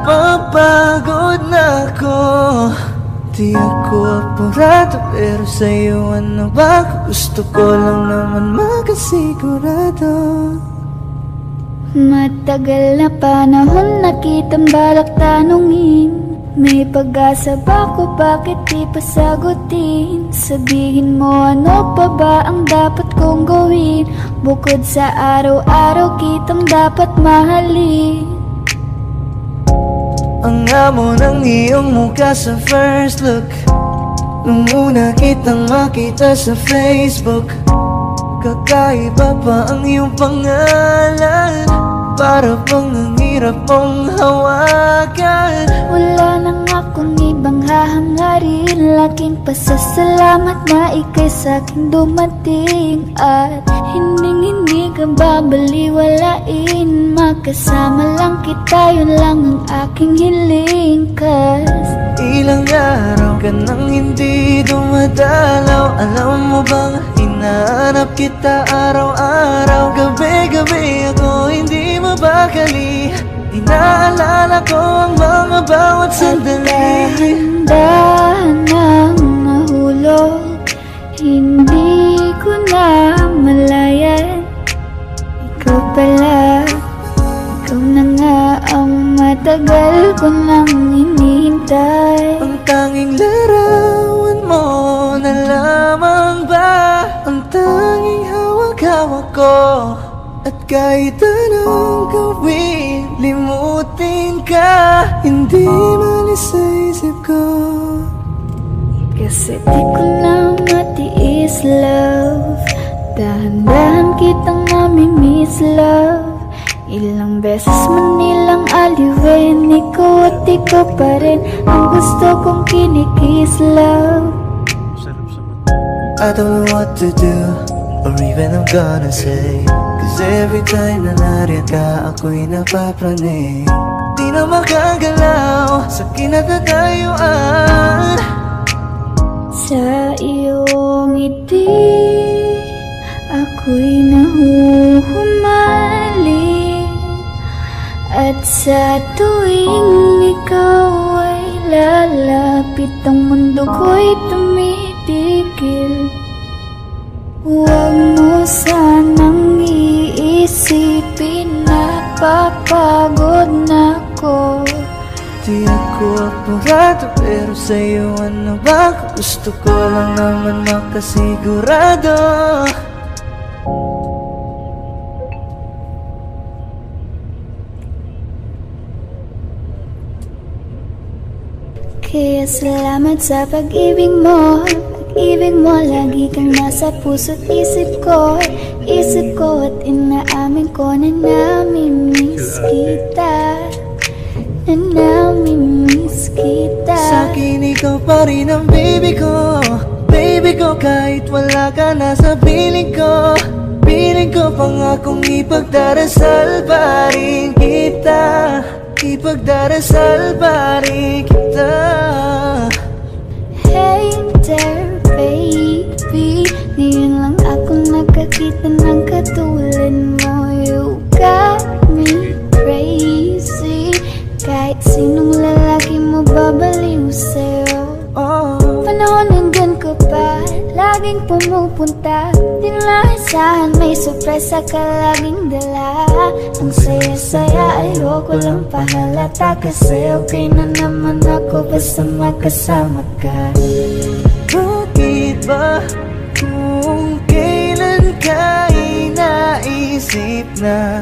Napapagod na ako. Di ako apurado, pero sa'yo ano ba? Gusto ko lang naman makasigurado. Matagal na panahon na kitang balak tanungin. May pag-asa ba ko, bakit di pa sagutin? Sabihin mo ano pa ba ang dapat kong gawin? Bukod sa araw-araw kitang dapat mahalin. Ang amo ng iyong mukha sa first look, nung una kitang makita sa Facebook. Kakaiba pa ang iyong pangalan, para bang ang hirap mong hawakan. Wala nang akong ibang hahangarin, laking pasasalamat na ika'y sa'king dumating. At hindi ka babaliwalain, makasama lang kita, yun lang ang aking hiling. Cause ilang araw ka nang hindi dumadalaw. Alam mo bang hinahanap kita araw-araw? Gabi-gabi ako hindi mabakali, inaalala ko ang mga bawat sandali. dahan-dahan nang nahulog, hindi ko na malayan. Ikaw pala, ikaw na nga ang matagal ko nang hinihintay. Ang tanging larawan mo na lamang ba ang tanging hawak-hawak ko? At kahit anong gawin, limutin ka, hindi malis sa isip ko. Kasi di ko na matiis, love. Dahan-dahan kitang nami-miss, love. Ilang beses man nilang aliwin, ikaw at ikaw pa rin ang gusto kong kinikiss, love. I don't know what to do, or even I'm gonna say. Cause every time na nariyan ka, ako'y napapraning. Di na makagalaw sa kinatatayuan. Sa iyong ngiti, ako'y nahuhumaling. At sa tuwing ikaw ay lalapit, ang mundo ko'y tumitigil. Huwag mo sanang iisipin, napapagod na ko. Di ako apurado, pero sa'yo ano ba? Gusto ko lang naman makasigurado. Kaya salamat sa pag-ibig mo. Pag-ibig mo, lagi kang nasa puso't isip ko. Isip ko at inaamin ko na nami-miss kita. Na nami-miss kita. Sa'kin ikaw pa rin ang baby ko. Baby ko, kahit wala ka na sa piling ko. Piling ko pangakong ipagdarasal pa rin kita. Ipagdarasal pa rin kita. Hey there baby, ngayon lang ako nakakita ng katulad mo. You got me crazy, kahit sinong lalaki mo babaliw sa'yo. Panahon nandun ka pa, laging pumupunta. Di nalasahan, may sorpresa ka laging dala. Ang saya-saya, ayoko lang pahalata. Kasi okay na naman ako basta magkasama ka. Bakit ba kung kailan ka inaisip na